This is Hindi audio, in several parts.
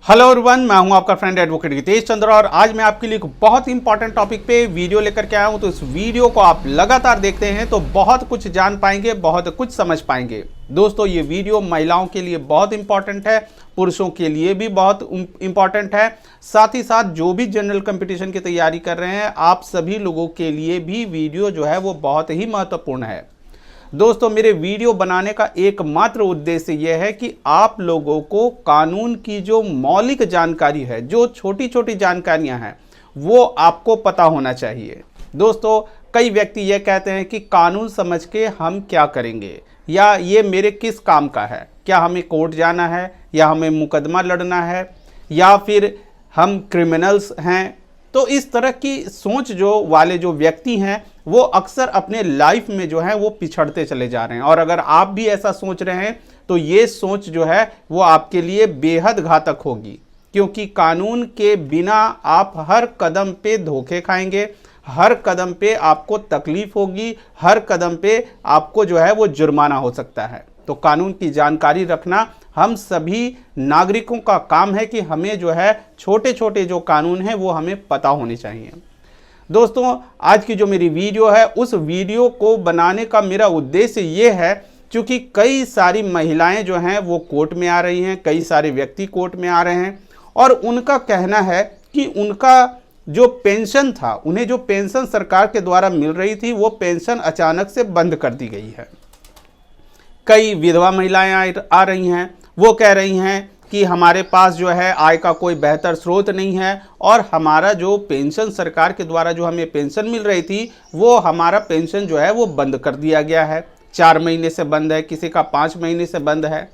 हेलो एवरीवन, मैं हूं आपका फ्रेंड एडवोकेट गितेश चंद्र और आज मैं आपके लिए एक बहुत ही इंपॉर्टेंट टॉपिक पे वीडियो लेकर के आया हूं। तो इस वीडियो को आप लगातार देखते हैं तो बहुत कुछ जान पाएंगे, बहुत कुछ समझ पाएंगे। दोस्तों, ये वीडियो महिलाओं के लिए बहुत इंपॉर्टेंट है, पुरुषों के लिए भी बहुत इंपॉर्टेंट है। साथ ही साथ जो भी जनरल कंपटीशन की तैयारी कर रहे हैं, आप सभी लोगों के लिए भी वीडियो जो है वो बहुत ही महत्वपूर्ण है। दोस्तों, मेरे वीडियो बनाने का एकमात्र उद्देश्य यह है कि आप लोगों को कानून की जो मौलिक जानकारी है, जो छोटी छोटी जानकारियां हैं, वो आपको पता होना चाहिए। दोस्तों, कई व्यक्ति यह कहते हैं कि कानून समझ के हम क्या करेंगे, या ये मेरे किस काम का है, क्या हमें कोर्ट जाना है, या हमें मुकदमा लड़ना है, या फिर हम क्रिमिनल्स हैं। तो इस तरह की सोच जो वाले जो व्यक्ति हैं वो अक्सर अपने लाइफ में जो है वो पिछड़ते चले जा रहे हैं। और अगर आप भी ऐसा सोच रहे हैं तो ये सोच जो है वो आपके लिए बेहद घातक होगी, क्योंकि कानून के बिना आप हर कदम पे धोखे खाएंगे, हर कदम पे आपको तकलीफ होगी, हर कदम पे आपको जो है वो जुर्माना हो सकता है। तो कानून की जानकारी रखना हम सभी नागरिकों का काम है कि हमें जो है छोटे छोटे जो कानून हैं वो हमें पता होने चाहिए। दोस्तों, आज की जो मेरी वीडियो है, उस वीडियो को बनाने का मेरा उद्देश्य ये है, क्योंकि कई सारी महिलाएं जो हैं वो कोर्ट में आ रही हैं, कई सारे व्यक्ति कोर्ट में आ रहे हैं और उनका कहना है कि उनका जो पेंशन था, उन्हें जो पेंशन सरकार के द्वारा मिल रही थी, वो पेंशन अचानक से बंद कर दी गई है। कई विधवा महिलाएं आ रही हैं, वो कह रही हैं कि हमारे पास जो है आय का कोई बेहतर स्रोत नहीं है और हमारा जो पेंशन सरकार के द्वारा जो हमें पेंशन मिल रही थी, वो हमारा पेंशन जो है वो बंद कर दिया गया है। 4 महीने से बंद है, किसी का 5 महीने से बंद है।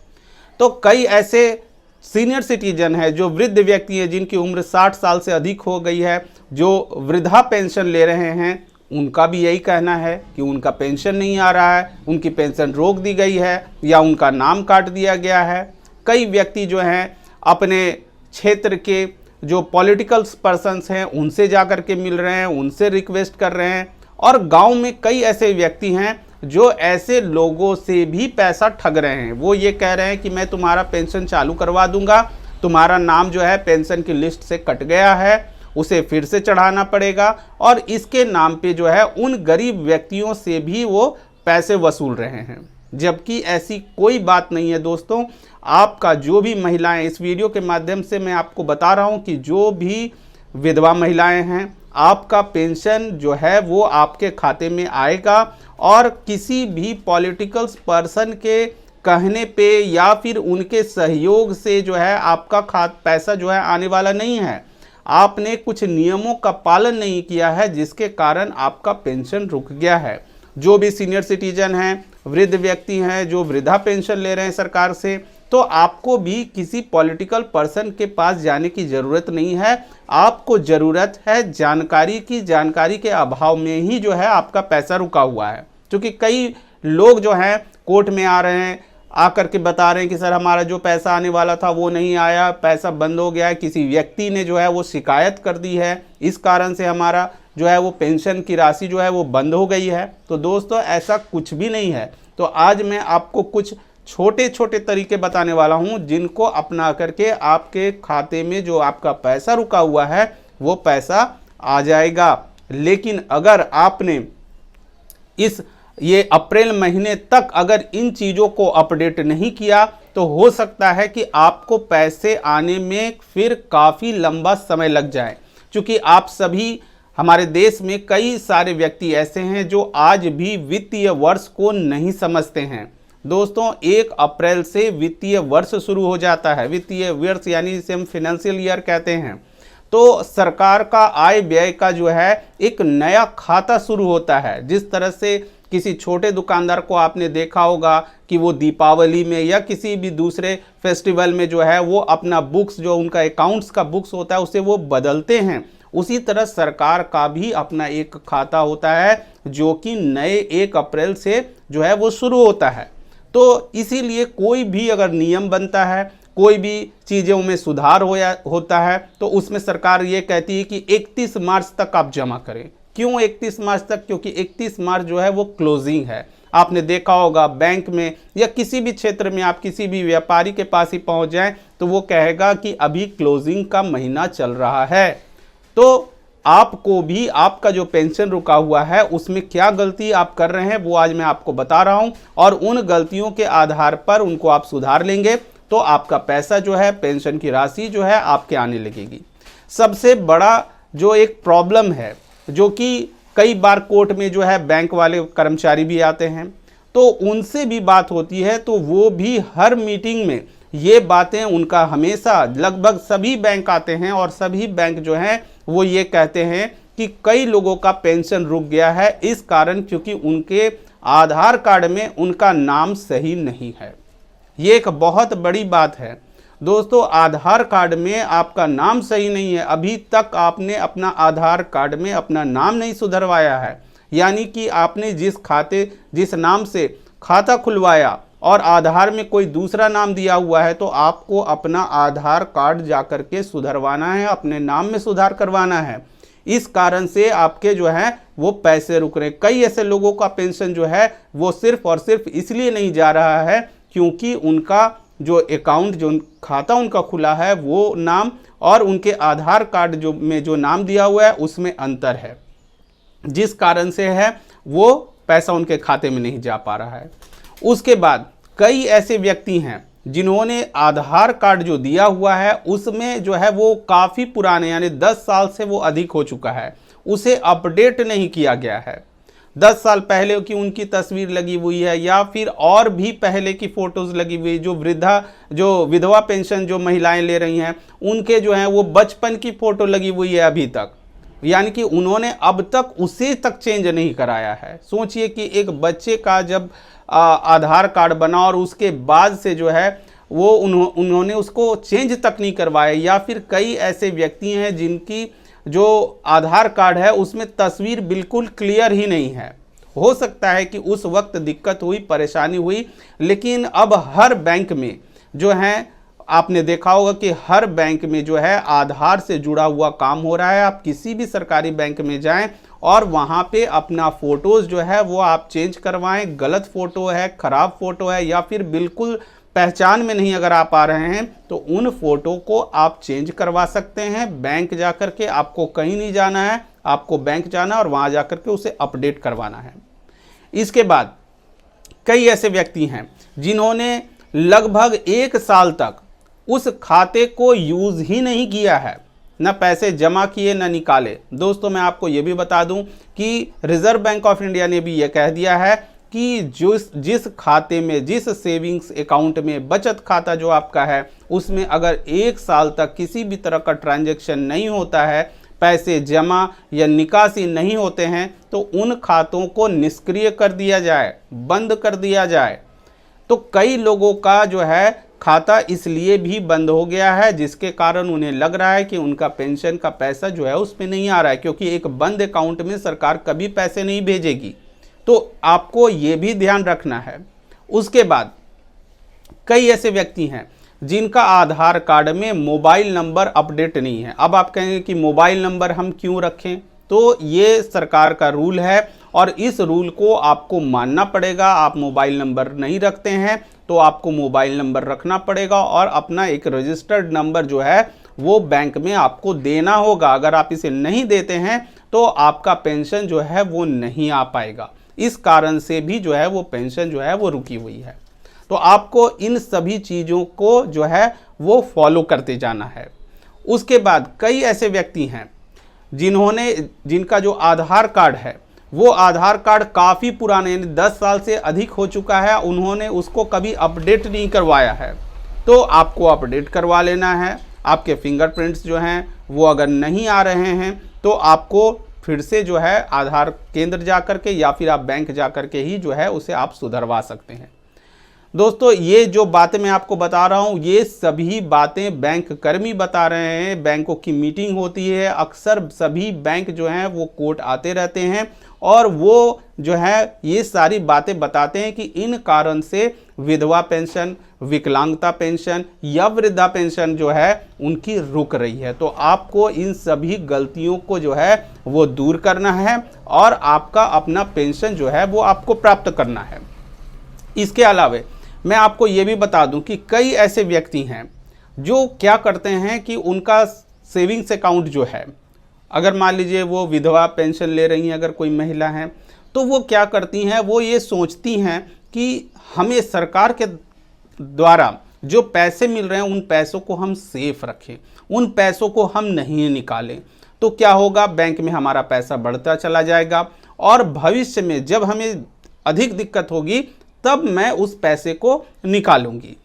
तो कई ऐसे सीनियर सिटीजन है, जो वृद्ध व्यक्ति हैं, जिनकी उम्र 60 साल से अधिक हो गई है, जो वृद्धा पेंशन ले रहे हैं, उनका भी यही कहना है कि उनका पेंशन नहीं आ रहा है, उनकी पेंशन रोक दी गई है या उनका नाम काट दिया गया है। कई व्यक्ति जो हैं अपने क्षेत्र के जो पॉलिटिकल पर्सन्स हैं उनसे जाकर के मिल रहे हैं, उनसे रिक्वेस्ट कर रहे हैं। और गांव में कई ऐसे व्यक्ति हैं जो ऐसे लोगों से भी पैसा ठग रहे हैं। वो ये कह रहे हैं कि मैं तुम्हारा पेंशन चालू करवा दूंगा, तुम्हारा नाम जो है पेंशन की लिस्ट से कट गया है, उसे फिर से चढ़ाना पड़ेगा, और इसके नाम पे जो है उन गरीब व्यक्तियों से भी वो पैसे वसूल रहे हैं। जबकि ऐसी कोई बात नहीं है। दोस्तों, आपका जो भी महिलाएं, इस वीडियो के माध्यम से मैं आपको बता रहा हूं कि जो भी विधवा महिलाएं हैं, आपका पेंशन जो है वो आपके खाते में आएगा और किसी भी पॉलिटिकल पर्सन के कहने पे या फिर उनके सहयोग से जो है आपका पैसा जो है आने वाला नहीं है। आपने कुछ नियमों का पालन नहीं किया है, जिसके कारण आपका पेंशन रुक गया है। जो भी सीनियर सिटीजन हैं, वृद्ध व्यक्ति हैं, जो वृद्धा पेंशन ले रहे हैं सरकार से, तो आपको भी किसी पॉलिटिकल पर्सन के पास जाने की ज़रूरत नहीं है। आपको ज़रूरत है जानकारी की। जानकारी के अभाव में ही जो है आपका पैसा रुका हुआ है, क्योंकि कई लोग जो हैं कोर्ट में आ रहे हैं, आकर के बता रहे हैं कि सर हमारा जो पैसा आने वाला था वो नहीं आया, पैसा बंद हो गया है, किसी व्यक्ति ने जो है वो शिकायत कर दी है, इस कारण से हमारा जो है वो पेंशन की राशि जो है वो बंद हो गई है। तो दोस्तों, ऐसा कुछ भी नहीं है। तो आज मैं आपको कुछ छोटे छोटे तरीके बताने वाला हूं, जिनको अपना करके आपके खाते में जो आपका पैसा रुका हुआ है वो पैसा आ जाएगा। लेकिन अगर आपने ये अप्रैल महीने तक अगर इन चीज़ों को अपडेट नहीं किया, तो हो सकता है कि आपको पैसे आने में फिर काफ़ी लंबा समय लग जाए। क्योंकि आप सभी, हमारे देश में कई सारे व्यक्ति ऐसे हैं जो आज भी वित्तीय वर्ष को नहीं समझते हैं। दोस्तों, 1 अप्रैल से वित्तीय वर्ष शुरू हो जाता है। वित्तीय वर्ष यानी जिसे हम फाइनेंशियल ईयर कहते हैं। तो सरकार का आय व्यय का जो है एक नया खाता शुरू होता है। जिस तरह से किसी छोटे दुकानदार को आपने देखा होगा कि वो दीपावली में या किसी भी दूसरे फेस्टिवल में जो है वो अपना बुक्स, जो उनका अकाउंट्स का बुक्स होता है, उसे वो बदलते हैं, उसी तरह सरकार का भी अपना एक खाता होता है जो कि नए 1 अप्रैल से जो है वो शुरू होता है। तो इसीलिए कोई भी अगर नियम बनता है, कोई भी चीज़ों में सुधार होता है, तो उसमें सरकार ये कहती है कि 31 मार्च तक आप जमा करें। क्यों 31 मार्च तक? क्योंकि 31 मार्च जो है वो क्लोजिंग है। आपने देखा होगा बैंक में या किसी भी क्षेत्र में आप किसी भी व्यापारी के पास ही पहुंच जाएं तो वो कहेगा कि अभी क्लोजिंग का महीना चल रहा है। तो आपको भी आपका जो पेंशन रुका हुआ है उसमें क्या गलती आप कर रहे हैं वो आज मैं आपको बता रहा हूं, और उन गलतियों के आधार पर उनको आप सुधार लेंगे तो आपका पैसा जो है, पेंशन की राशि जो है आपके आने लगेगी। सबसे बड़ा जो एक प्रॉब्लम है, जो कि कई बार कोर्ट में जो है बैंक वाले कर्मचारी भी आते हैं तो उनसे भी बात होती है, तो वो भी हर मीटिंग में ये बातें उनका हमेशा, लगभग सभी बैंक आते हैं और सभी बैंक जो हैं वो ये कहते हैं कि कई लोगों का पेंशन रुक गया है इस कारण क्योंकि उनके आधार कार्ड में उनका नाम सही नहीं है। ये एक बहुत बड़ी बात है दोस्तों, आधार कार्ड में आपका नाम सही नहीं है, अभी तक आपने अपना आधार कार्ड में अपना नाम नहीं सुधरवाया है, यानी कि आपने जिस नाम से खाता खुलवाया और आधार में कोई दूसरा नाम दिया हुआ है तो आपको अपना आधार कार्ड जाकर के सुधरवाना है, अपने नाम में सुधार करवाना है। इस कारण से आपके जो है वो पैसे रुक रहे हैं। कई ऐसे लोगों का पेंशन जो है वो सिर्फ और सिर्फ इसलिए नहीं जा रहा है क्योंकि उनका जो अकाउंट, जो खाता उनका खुला है वो नाम और उनके आधार कार्ड में जो नाम दिया हुआ है उसमें अंतर है, जिस कारण से है वो पैसा उनके खाते में नहीं जा पा रहा है। उसके बाद कई ऐसे व्यक्ति हैं जिन्होंने आधार कार्ड जो दिया हुआ है उसमें जो है वो काफ़ी पुराने, यानी 10 साल से वो अधिक हो चुका है, उसे अपडेट नहीं किया गया है। 10 साल पहले की उनकी तस्वीर लगी हुई है या फिर और भी पहले की फ़ोटोज़ लगी हुई, जो विधवा पेंशन जो महिलाएं ले रही हैं उनके जो हैं वो बचपन की फ़ोटो लगी हुई है अभी तक, यानी कि उन्होंने अब तक उसे तक चेंज नहीं कराया है। सोचिए कि एक बच्चे का जब आधार कार्ड बना और उसके बाद से जो है वो उन्होंने उसको चेंज तक नहीं करवाया, या फिर कई ऐसे व्यक्ति हैं जिनकी जो आधार कार्ड है उसमें तस्वीर बिल्कुल क्लियर ही नहीं है। हो सकता है कि उस वक्त दिक्कत हुई, परेशानी हुई, लेकिन अब हर बैंक में जो है आपने देखा होगा कि हर बैंक में जो है आधार से जुड़ा हुआ काम हो रहा है। आप किसी भी सरकारी बैंक में जाएं और वहाँ पे अपना फ़ोटोज़ जो है वो आप चेंज करवाएं। गलत फ़ोटो है, ख़राब फ़ोटो है या फिर बिल्कुल पहचान में नहीं अगर आप आ रहे हैं तो उन फ़ोटो को आप चेंज करवा सकते हैं। बैंक जा कर के आपको कहीं नहीं जाना है, आपको बैंक जाना और वहाँ जा कर के उसे अपडेट करवाना है। इसके बाद कई ऐसे व्यक्ति हैं जिन्होंने लगभग 1 साल तक उस खाते को यूज़ ही नहीं किया है, न पैसे जमा किए न निकाले। दोस्तों मैं आपको ये भी बता दूं कि रिजर्व बैंक ऑफ इंडिया ने भी ये कह दिया है कि जिस खाते में, जिस सेविंग्स अकाउंट में, बचत खाता जो आपका है उसमें अगर 1 साल तक किसी भी तरह का ट्रांजैक्शन नहीं होता है, पैसे जमा या निकासी नहीं होते हैं तो उन खातों को निष्क्रिय कर दिया जाए, बंद कर दिया जाए। तो कई लोगों का जो है खाता इसलिए भी बंद हो गया है जिसके कारण उन्हें लग रहा है कि उनका पेंशन का पैसा जो है उसमें नहीं आ रहा है, क्योंकि एक बंद अकाउंट में सरकार कभी पैसे नहीं भेजेगी। तो आपको ये भी ध्यान रखना है। उसके बाद कई ऐसे व्यक्ति हैं जिनका आधार कार्ड में मोबाइल नंबर अपडेट नहीं है। अब आप कहेंगे कि मोबाइल नंबर हम क्यों रखें, तो ये सरकार का रूल है और इस रूल को आपको मानना पड़ेगा। आप मोबाइल नंबर नहीं रखते हैं तो आपको मोबाइल नंबर रखना पड़ेगा और अपना एक रजिस्टर्ड नंबर जो है वो बैंक में आपको देना होगा। अगर आप इसे नहीं देते हैं तो आपका पेंशन जो है वो नहीं आ पाएगा। इस कारण से भी जो है वो पेंशन जो है वो रुकी हुई है। तो आपको इन सभी चीज़ों को जो है वो फॉलो करते जाना है। उसके बाद कई ऐसे व्यक्ति हैं जिनका जो आधार कार्ड है वो आधार कार्ड काफ़ी पुराने, यानी 10 साल से अधिक हो चुका है, उन्होंने उसको कभी अपडेट नहीं करवाया है। तो आपको अपडेट करवा लेना है। आपके फिंगरप्रिंट्स जो हैं वो अगर नहीं आ रहे हैं तो आपको फिर से जो है आधार केंद्र जा कर के या फिर आप बैंक जा कर के ही जो है उसे आप सुधरवा सकते हैं। दोस्तों ये जो बातें मैं आपको बता रहा हूँ ये सभी बातें बैंक कर्मी बता रहे हैं। बैंकों की मीटिंग होती है, अक्सर सभी बैंक जो हैं वो कोर्ट आते रहते हैं और वो जो है ये सारी बातें बताते हैं कि इन कारण से विधवा पेंशन, विकलांगता पेंशन या वृद्धा पेंशन जो है उनकी रुक रही है। तो आपको इन सभी गलतियों को जो है वो दूर करना है और आपका अपना पेंशन जो है वो आपको प्राप्त करना है। इसके अलावा मैं आपको ये भी बता दूं कि कई ऐसे व्यक्ति हैं जो क्या करते हैं कि उनका सेविंग्स अकाउंट जो है, अगर मान लीजिए वो विधवा पेंशन ले रही हैं, अगर कोई महिला है, तो वो क्या करती हैं, वो ये सोचती हैं कि हमें सरकार के द्वारा जो पैसे मिल रहे हैं उन पैसों को हम सेफ रखें, उन पैसों को हम नहीं निकालें। तो क्या होगा, बैंक में हमारा पैसा बढ़ता चला जाएगा और भविष्य में जब हमें अधिक दिक्कत होगी तब मैं उस पैसे को निकालूंगी।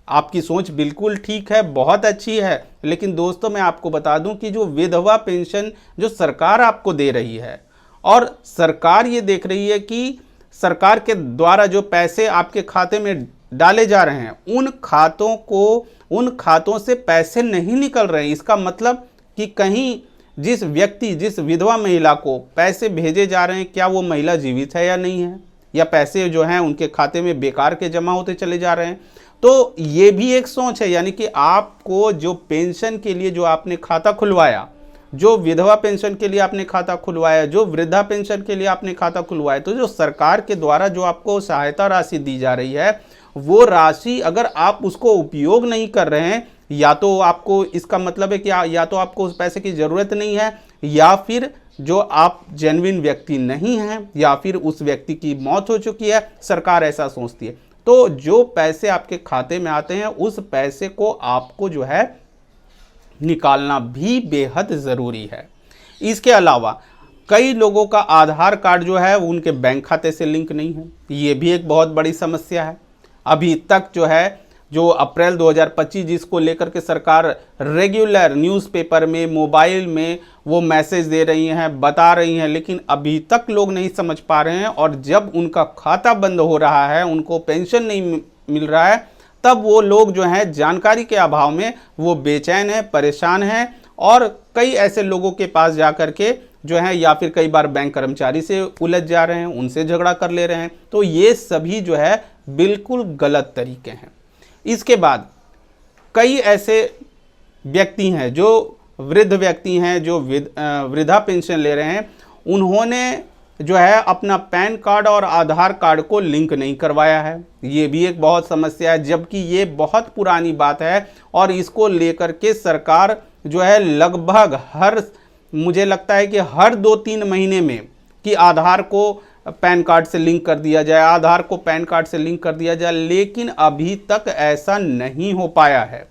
आपकी सोच बिल्कुल ठीक है, बहुत अच्छी है, लेकिन दोस्तों मैं आपको बता दूं कि जो विधवा पेंशन जो सरकार आपको दे रही है और सरकार ये देख रही है कि सरकार के द्वारा जो पैसे आपके खाते में डाले जा रहे हैं उन खातों से पैसे नहीं निकल रहे हैं। इसका मतलब कि कहीं जिस विधवा महिला को पैसे भेजे जा रहे हैं, क्या वो महिला जीवित है या नहीं है, या पैसे जो हैं उनके खाते में बेकार के जमा होते चले जा रहे हैं। तो ये भी एक सोच है, यानी कि आपको जो पेंशन के लिए जो आपने खाता खुलवाया, जो विधवा पेंशन के लिए आपने खाता खुलवाया, जो वृद्धा पेंशन के लिए आपने खाता खुलवाया, तो जो सरकार के द्वारा जो आपको सहायता राशि दी जा रही है वो राशि अगर आप उसको उपयोग नहीं कर रहे हैं, या तो आपको इसका मतलब है कि या तो आपको उस पैसे की ज़रूरत नहीं है, या फिर जो आप जेन्युइन व्यक्ति नहीं हैं, या फिर उस व्यक्ति की मौत हो चुकी है, सरकार ऐसा सोचती है। तो जो पैसे आपके खाते में आते हैं उस पैसे को आपको जो है निकालना भी बेहद ज़रूरी है। इसके अलावा कई लोगों का आधार कार्ड जो है उनके बैंक खाते से लिंक नहीं है, ये भी एक बहुत बड़ी समस्या है। अभी तक जो है जो अप्रैल 2025 जिसको लेकर के सरकार रेगुलर न्यूज़पेपर में, मोबाइल में वो मैसेज दे रही हैं, बता रही हैं, लेकिन अभी तक लोग नहीं समझ पा रहे हैं। और जब उनका खाता बंद हो रहा है, उनको पेंशन नहीं मिल रहा है, तब वो लोग जो हैं जानकारी के अभाव में वो बेचैन हैं, परेशान हैं और कई ऐसे लोगों के पास जा कर के जो है, या फिर कई बार बैंक कर्मचारी से उलझ जा रहे हैं, उनसे झगड़ा कर ले रहे हैं। तो ये सभी जो है बिल्कुल गलत तरीके हैं। इसके बाद कई ऐसे व्यक्ति हैं जो वृद्ध व्यक्ति हैं जो वृद्धा पेंशन ले रहे हैं, उन्होंने जो है अपना पैन कार्ड और आधार कार्ड को लिंक नहीं करवाया है। ये भी एक बहुत समस्या है, जबकि ये बहुत पुरानी बात है और इसको लेकर के सरकार जो है लगभग मुझे लगता है कि हर 2-3 महीने में कि आधार को पैन कार्ड से लिंक कर दिया जाए, आधार को पैन कार्ड से लिंक कर दिया जाए, लेकिन अभी तक ऐसा नहीं हो पाया है।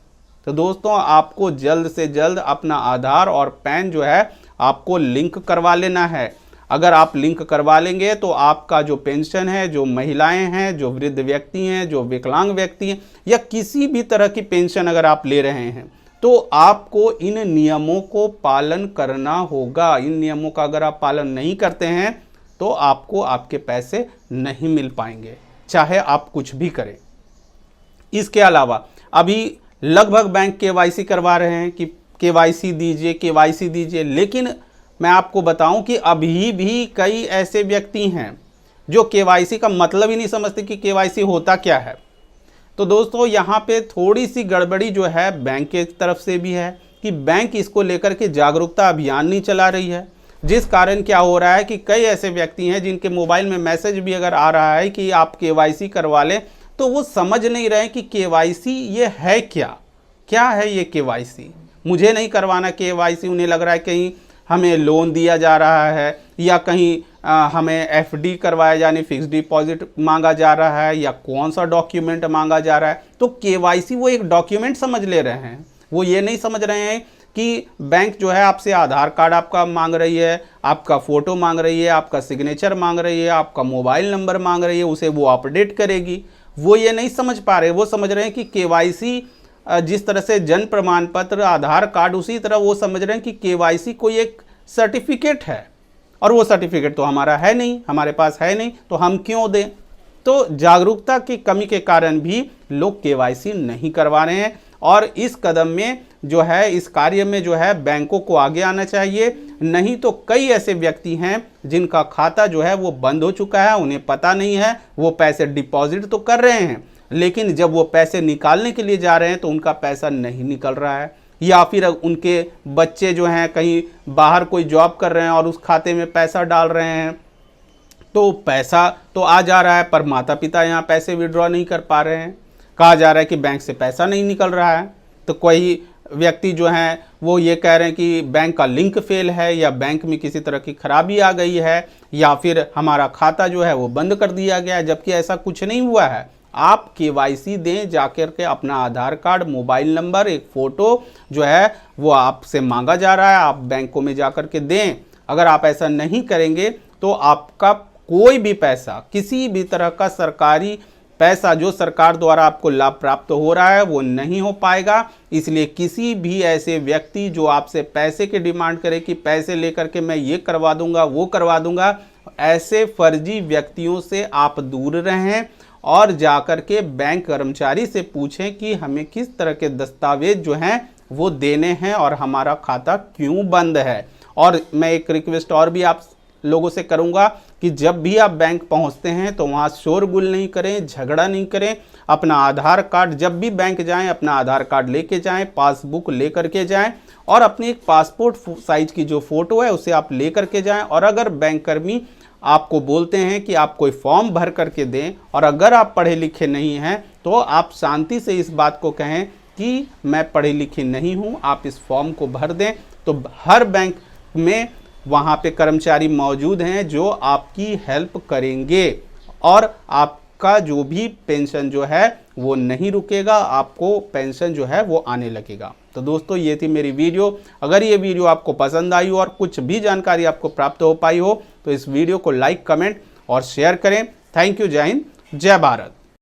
तो दोस्तों आपको जल्द से जल्द अपना आधार और पैन जो है आपको लिंक करवा लेना है। अगर आप लिंक करवा लेंगे तो आपका जो पेंशन है, जो महिलाएं हैं, जो वृद्ध व्यक्ति हैं, जो विकलांग व्यक्ति हैं, या किसी भी तरह की पेंशन अगर आप ले रहे हैं, तो आपको इन नियमों को पालन करना होगा। इन नियमों का अगर आप पालन नहीं करते हैं तो आपको आपके पैसे नहीं मिल पाएंगे, चाहे आप कुछ भी करें। इसके अलावा अभी लगभग बैंक केवाईसी करवा रहे हैं कि केवाईसी दीजिए, लेकिन मैं आपको बताऊं कि अभी भी कई ऐसे व्यक्ति हैं जो केवाईसी का मतलब ही नहीं समझते कि केवाईसी होता क्या है। तो दोस्तों यहाँ पे थोड़ी सी गड़बड़ी जो है बैंक के तरफ से भी है कि बैंक इसको लेकर के जागरूकता अभियान नहीं चला रही है, जिस कारण क्या हो रहा है कि कई ऐसे व्यक्ति हैं जिनके मोबाइल में मैसेज भी अगर आ रहा है कि आप केवाईसी करवा लें, तो वो समझ नहीं रहे कि केवाईसी ये है क्या है ये केवाईसी। मुझे नहीं करवाना केवाईसी, उन्हें लग रहा है कहीं हमें लोन दिया जा रहा है या कहीं हमें एफडी करवाया यानी फिक्स डिपॉजिट मांगा जा रहा है या कौन सा डॉक्यूमेंट मांगा जा रहा है। तो केवाईसी वो एक डॉक्यूमेंट समझ ले रहे हैं, वो ये नहीं समझ रहे हैं कि बैंक जो है आपसे आधार कार्ड आपका मांग रही है, आपका फ़ोटो मांग रही है, आपका सिग्नेचर मांग रही है, आपका मोबाइल नंबर मांग रही है, उसे वो अपडेट करेगी। वो ये नहीं समझ पा रहे, वो समझ रहे हैं कि केवाईसी जिस तरह से जन्म प्रमाण पत्र, आधार कार्ड, उसी तरह वो समझ रहे हैं कि केवाईसी कोई एक सर्टिफिकेट है और वो सर्टिफिकेट तो हमारा है नहीं, हमारे पास है नहीं, तो हम क्यों दें। तो जागरूकता की कमी के कारण भी लोग केवाईसी नहीं करवा रहे हैं और इस कदम में जो है, इस कार्य में जो है बैंकों को आगे आना चाहिए। नहीं तो कई ऐसे व्यक्ति हैं जिनका खाता जो है वो बंद हो चुका है, उन्हें पता नहीं है, वो पैसे डिपॉजिट तो कर रहे हैं लेकिन जब वो पैसे निकालने के लिए जा रहे हैं तो उनका पैसा नहीं निकल रहा है, या फिर उनके बच्चे जो हैं कहीं बाहर कोई जॉब कर रहे हैं और उस खाते में पैसा डाल रहे हैं, तो पैसा तो आ जा रहा है पर माता पिता यहाँ पैसे विड्रॉ नहीं कर पा रहे हैं। कहा जा रहा है कि बैंक से पैसा नहीं निकल रहा है। तो कोई व्यक्ति जो हैं वो ये कह रहे हैं कि बैंक का लिंक फेल है, या बैंक में किसी तरह की खराबी आ गई है, या फिर हमारा खाता जो है वो बंद कर दिया गया है, जबकि ऐसा कुछ नहीं हुआ है। आप KYC दें, जाकर के अपना आधार कार्ड, मोबाइल नंबर, एक फ़ोटो जो है वो आपसे मांगा जा रहा है, आप बैंकों में जाकर के दें। अगर आप ऐसा नहीं करेंगे तो आपका कोई भी पैसा, किसी भी तरह का सरकारी पैसा जो सरकार द्वारा आपको लाभ प्राप्त हो रहा है वो नहीं हो पाएगा। इसलिए किसी भी ऐसे व्यक्ति जो आपसे पैसे की डिमांड करे कि पैसे लेकर के मैं ये करवा दूंगा, वो करवा दूंगा, ऐसे फर्जी व्यक्तियों से आप दूर रहें और जाकर के बैंक कर्मचारी से पूछें कि हमें किस तरह के दस्तावेज जो हैं वो देने हैं और हमारा खाता क्यों बंद है। और मैं एक रिक्वेस्ट और भी आप लोगों से करूंगा कि जब भी आप बैंक पहुंचते हैं तो वहां शोरगुल नहीं करें, झगड़ा नहीं करें। अपना आधार कार्ड, जब भी बैंक जाएं अपना आधार कार्ड लेके जाएं, पासबुक लेकर के जाएं और अपनी एक पासपोर्ट साइज की जो फ़ोटो है उसे आप लेकर के जाएं। और अगर बैंक कर्मी आपको बोलते हैं कि आप कोई फॉर्म भर करके दें और अगर आप पढ़े लिखे नहीं हैं तो आप शांति से इस बात को कहें कि मैं पढ़ी लिखी नहीं हूं, आप इस फॉर्म को भर दें। तो हर बैंक में वहाँ पे कर्मचारी मौजूद हैं जो आपकी हेल्प करेंगे और आपका जो भी पेंशन जो है वो नहीं रुकेगा, आपको पेंशन जो है वो आने लगेगा। तो दोस्तों ये थी मेरी वीडियो। अगर ये वीडियो आपको पसंद आई हो और कुछ भी जानकारी आपको प्राप्त हो पाई हो तो इस वीडियो को लाइक, कमेंट और शेयर करें। Thank you. जय हिंद, जय भारत।